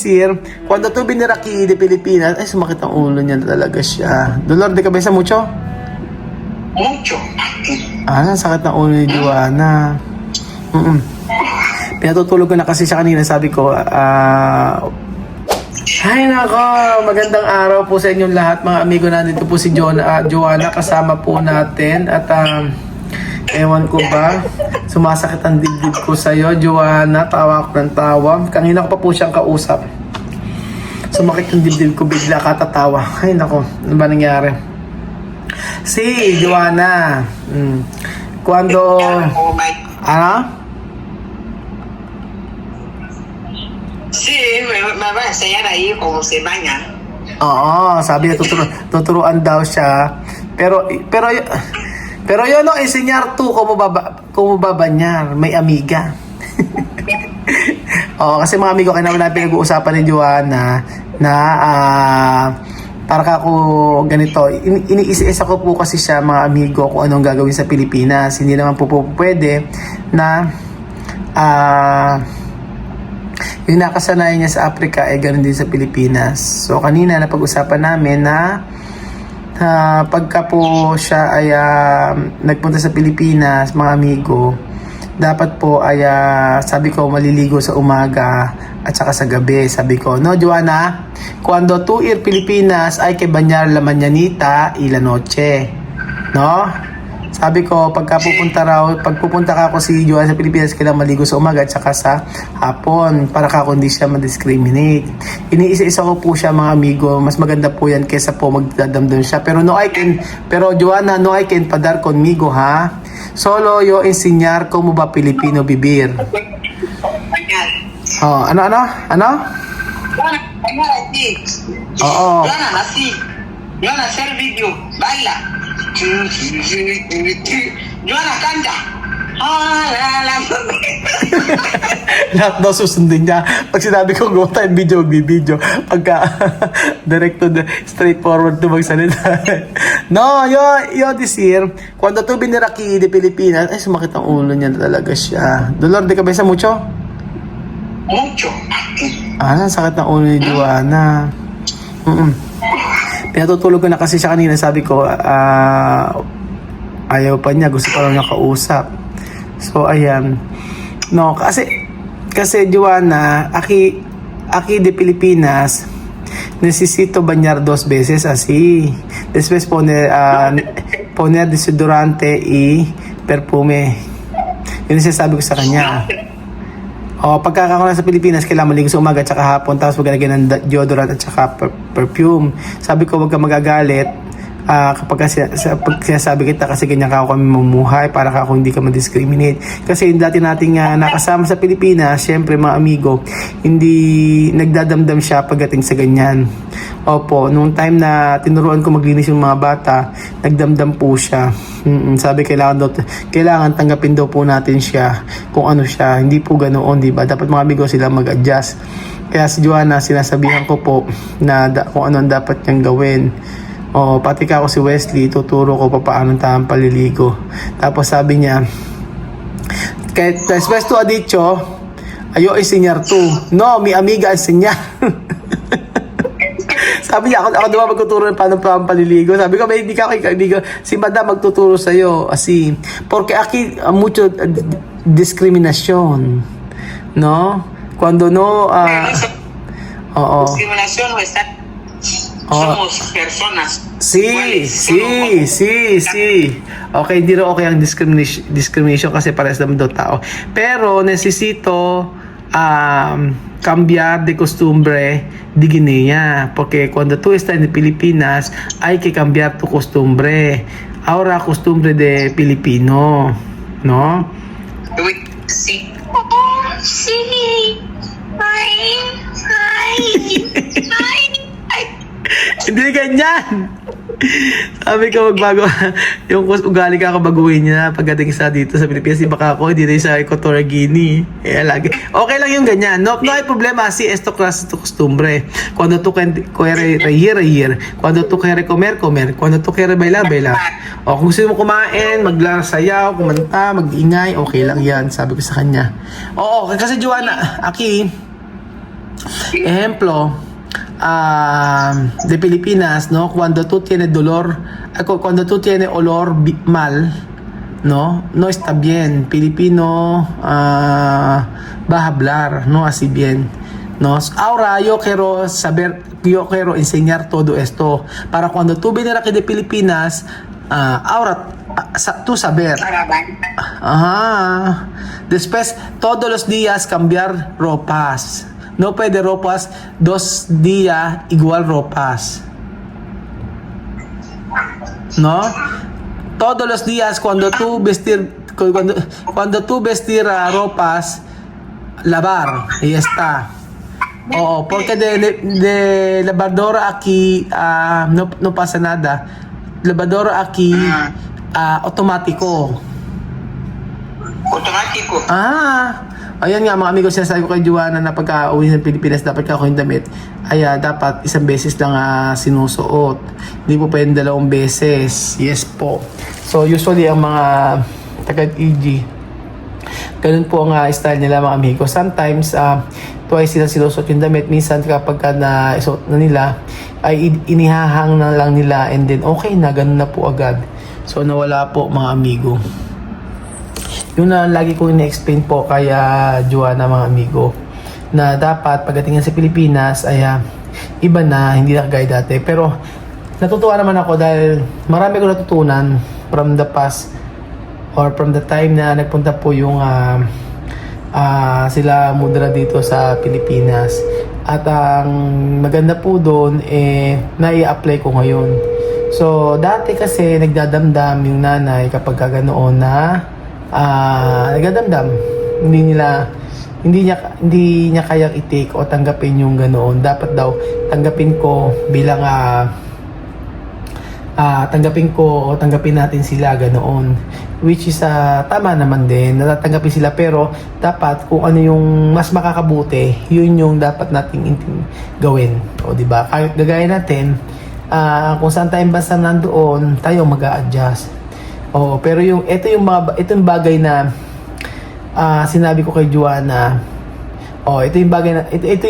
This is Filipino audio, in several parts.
Sir, cuando tú vinir aquí de Pilipinas, ay sumakit ang ulo niya talaga siya. Dolor de cabeza mucho? Mucho. Sakit ng ulo ni Joanna. Pinatutulog ko na kasi siya kanina, sabi ko, ay nako, magandang araw po sa inyong lahat mga amigo. Nandito po si Joanna, kasama po natin. At ewan ko ba, sumasakit ang dibdib ko sa'yo, Joanna. Tawa ko ng tawa. Kanina ko pa po siyang kausap. Sumakit ang dibdib ko, bigla katatawa. Ay nako, ano ba nangyari? Si Joanna, Cuando... Ano? Sí, me va a enseñar ahí cómo se baña. Oo, sabi niya tuturuan daw siya. Pero yun no, enseñar tú cómo babanyar, may amiga. Oo, kasi mga amigo, kaya naman pinag-uusapan ni Joanna na para ako ganito, iniisa ko po kasi siya mga amigo kung anong gagawin sa Pilipinas. Hindi naman po pwede na yung nakasanayan niya sa Africa ay ganoon din sa Pilipinas. So kanina napag-usapan namin na pagka po siya ay nagpunta sa Pilipinas, mga amigo, dapat po ay sabi ko maliligo sa umaga at saka sa gabi. Sabi ko, no Joanna, cuando tú ir Pilipinas hay que bañar la mañanita y la noche. No? Sabi ko, pagpupunta ka ako si Joanna sa Pilipinas, kailangan maligo sa umaga at saka sa hapon para ka hindi siya ma-discriminate. Iniisa-isa ko po siya mga amigo. Mas maganda po yan kesa po magdadamdam siya. Pero Joanna, no I can padar conmigo, ha? Solo yo enseñar cómo ba Pilipino vivir. Oh, ano? Bañar así. Oo. Joana hacer video. Baila. Joana canta. Lahat daw susundin niya. Pag sinabi ko go tayo video. Pagka direct to the straightforward to magsalita. No, yo decir, cuando tú vinir aquí de Pilipinas, ay sumakit ang ulo niya talaga siya. Dolor de cabeza mucho? Mucho. Sakit ng ulo ni Joanna. Pinatutulog ko na kasi siya kanina, sabi ko, ayaw pa niya, gusto pa lang niya kausap. So, ayan. No, kasi Joanna, aquí de Pilipinas, necesito bañar 2 veces así. Después poner desodorante y perfume. Yun yung sinasabi ko sa kanya. Pagka ako na sa Pilipinas, kailangan maligo sa umaga at saka hapon, tapos maglagay ng deodorant at saka perfume. Sabi ko, wag ka magagalit kapag sinasabi kita kasi ganyan ka ako kami mamuhay para ako hindi ka ma-discriminate. Kasi dati nating nakasama sa Pilipinas, syempre mga amigo, hindi nagdadamdam siya pagdating sa ganyan. Opo, nung time na tinuruan ko maglinis yung mga bata, nagdamdam po siya. Sabi kailangan tanggapin daw po natin siya kung ano siya. Hindi po ganoon, di ba? Dapat mga amigo sila mag-adjust. Kaya si Joanna, sinasabihan ko po na kung ano ang dapat niyang gawin. Pati ka ako si Wesley, tuturo ko paano tamang paliligo. Tapos sabi niya, después tú ha dicho, yo enseñar tú. No, mi amiga enseñar. Sabi niya, ako diba magtuturo ng paano paliligo. Sabi ko, hindi ka si madam magtuturo sa'yo. Asi, porque aquí mucho discriminación. No? Cuando no... Discriminación o estar... Somos personas. Sí. Okay, hindi rin okay ang discrimination kasi parehas naman daw tao. Pero necesito cambiar de costumbre de Guinea. Porque cuando tú estás en Pilipinas, hay que cambiar tu costumbre. Ahora costumbre de Pilipino. No? Sí. Sí. Hindi ganyan. Sabi ko magbago yung ugali ka baguhin niya pagdating sa dito sa Pilipinas. Baka ako hindi rin sa Equatorial Guinea. Lagi. Okay lang yung ganyan. No hay problema. Si esto clase tu costumbre. Cuando tú quieres reír. Cuando tú quieres comer. Cuando tú quieres bailar. Kung gusto mo kumain, magsayaw, kumanta, mag-ingay, okay lang yan. Sabi ko sa kanya. Oo, kasi Joanna, Aki, Ejemplo, de Pilipinas, ¿no? Cuando tú tienes dolor, cuando tú tienes olor mal, ¿no? No está bien. Pilipino va a hablar, no así bien, ¿no? Ahora yo quiero saber, yo quiero enseñar todo esto para cuando tú vienes aquí de Pilipinas, ahora tú saber. Ajá. Después, todos los días cambiar ropas. No puede ropas 2 días igual ropas. ¿No? Todos los días cuando tú vestir ropas, lavar y está. Oh, porque de lavadora aquí no pasa nada. Lavadora aquí automático. Automático. Ayan nga mga amigo, sinasabi ko kay Joanna na pagka uwi ng Pilipinas, dapat ka yung damit ay dapat isang beses lang sinusuot. Hindi po pwedeng 2 beses. Yes po. So usually ang mga taga-EG, ganun po ang style nila mga amigo. Sometimes twice sila sinusuot yung damit. Minsan kapag na-isuot na nila ay inihahang na lang nila and then okay na, ganun na po agad. So nawala po mga amigo. Yung na lagi ko ina-explain po kaya Joanna mga amigo na dapat pagdating sa Pilipinas ay iba na, hindi na kagaya dati. Pero natutuwa naman ako dahil marami ko natutunan from the past or from the time na nagpunta po yung sila mudra dito sa Pilipinas. At ang maganda po doon nai-apply ko ngayon. So dati kasi nagdadamdam yung nanay kapag ganoon na nagdadamdam, hindi niya kayang i-take o tanggapin yung ganoon. Dapat daw tanggapin ko bilang tanggapin natin sila ganoon, which is tama naman din, natatanggapin sila, pero dapat kung ano yung mas makakabuti, yun yung dapat nating gawin, o di ba? Kahit gagaya natin kung saan tayong bansa nandoon, tayo mag-a-adjust. Pero itong bagay na sinabi ko kay Joanna, ito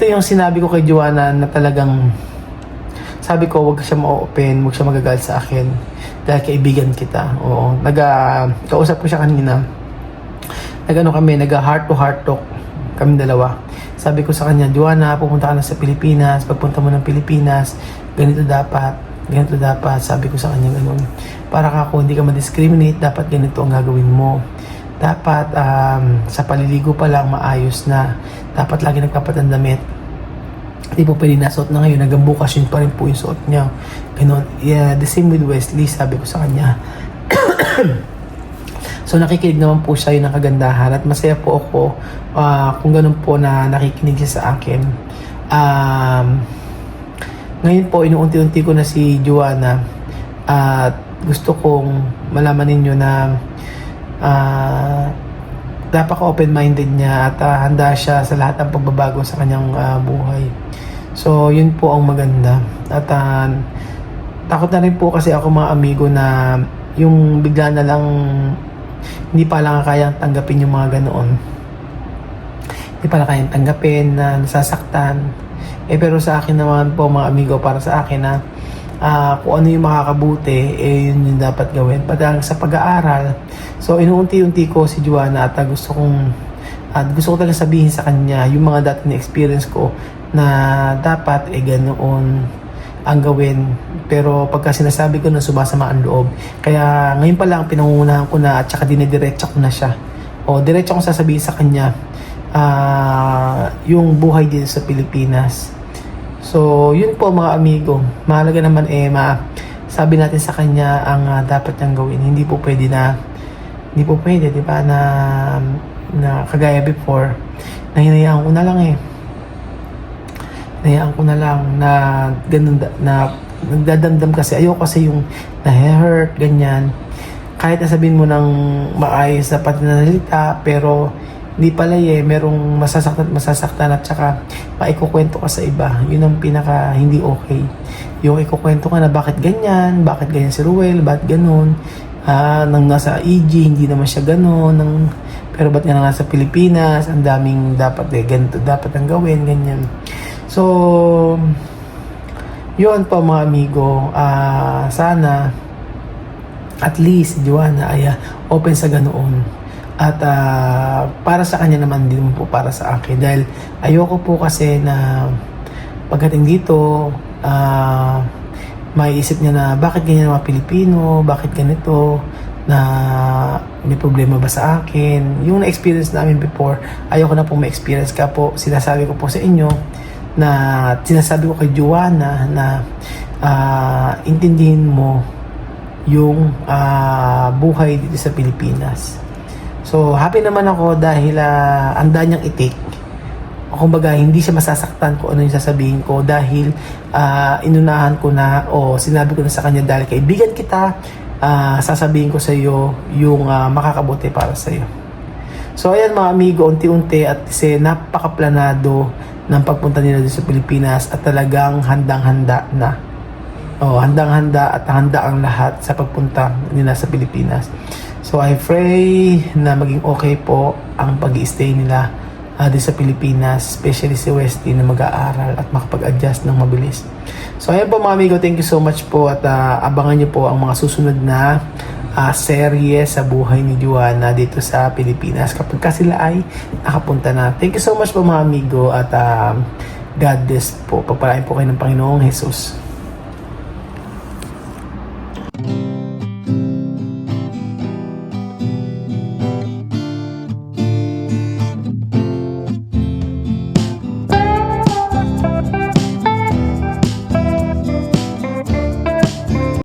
yung sinabi ko kay Joanna na talagang sabi ko, wag siya ma-open, wag siya magagalit sa akin dahil kaibigan kita. Kausap ko siya kanina. Nag-heart to heart talk kami dalawa. Sabi ko sa kanya, Joanna, pupunta ka na sa Pilipinas. Pagpunta mo ng Pilipinas, ganito dapat, sabi ko sa kanya ganun. Para hindi ka ma-discriminate, dapat ganito ang gagawin mo. Dapat sa paliligo pa lang maayos na. Dapat lagi nagpapat ng damit. Hindi po pwede nasuot na ngayon, hanggang bukas yun pa rin po yung suot niya. Ganun. Yeah, the same with Wesley, sabi ko sa kanya. So nakikinig naman po siya yun ng kagandahan at masaya po ako kung ganun po na nakikinig siya sa akin. Ngayon po, inuunti-unti ko na si Joanna at gusto kong malaman ninyo na dapat open-minded niya at handa siya sa lahat ng pagbabago sa kanyang buhay. So, yun po ang maganda. At takot na rin po kasi ako mga amigo na yung bigla na lang hindi pa lang kayang tanggapin yung mga ganoon. Hindi pa lang kayang tanggapin na nasasaktan. Pero sa akin naman po mga amigo, para sa akin na kung ano yung makakabuti, yun yung dapat gawin. Pag sa pag-aaral, so inuunti-unti ko si Joanna at gusto ko talaga sabihin sa kanya yung mga dati na experience ko na dapat ganoon ang gawin. Pero pagka sinasabi ko na sumasama ang loob. Kaya ngayon pa lang pinangungunahan ko na at saka dinidiretsa ko na siya. Diretsa ko sasabihin sa kanya yung buhay dito sa Pilipinas. So, yun po mga amigo. Mahalaga naman sabi natin sa kanya ang dapat niyang gawin. Hindi po pwede, di ba, na kagaya before, na hinayaan ko na lang Hinayaan ko na lang na ganun, na nagdadamdam kasi. Ayoko kasi yung na-hurt, ganyan. Kahit nasabihin mo ng maayos na pananalita, pero hindi pala merong masasaktan at saka maikukwento ka sa iba. Yun ang pinaka hindi okay. Yung ikukwento ka na bakit ganyan si Ruel, bakit ganun, nang nasa EG hindi naman siya ganun, Pero ba't nga nasa Pilipinas, ang daming dapat ganito dapat ang gawin, ganyan. So, yun po mga amigo, sana at least si Joanna ay open sa ganoon. At para sa kanya naman din po para sa akin. Dahil ayoko po kasi na pagdating dito, maiisip niya na bakit ganyan mga Pilipino, bakit ganito, na may problema ba sa akin. Yung na-experience namin before, ayoko na po ma-experience. Kaya po, sinasabi ko po sa inyo, na sinasabi ko kay Joanna na intindihin mo yung buhay dito sa Pilipinas. So, happy naman ako dahil anda niyang itik. Kumbaga, hindi siya masasaktan kung ano yung sasabihin ko dahil inunahan ko na o sinabi ko na sa kanya dahil kaibigan kita, sasabihin ko sa iyo yung makakabuti para sa iyo. So, ayan mga amigo, unti-unti at kasi napakaplanado ng pagpunta nila dito sa Pilipinas at talagang handang-handa na. Handang-handa at handa ang lahat sa pagpunta nila sa Pilipinas. So I pray na maging okay po ang pag-i-stay nila dito sa Pilipinas, especially si Westy na mag-aaral at makapag-adjust ng mabilis. So ayan po mga amigo, thank you so much po at abangan nyo po ang mga susunod na serye sa buhay ni Joanna dito sa Pilipinas kapag sila ay nakapunta na. Thank you so much po mga amigo at God bless po. Pagpalain po kayo ng Panginoong Jesus.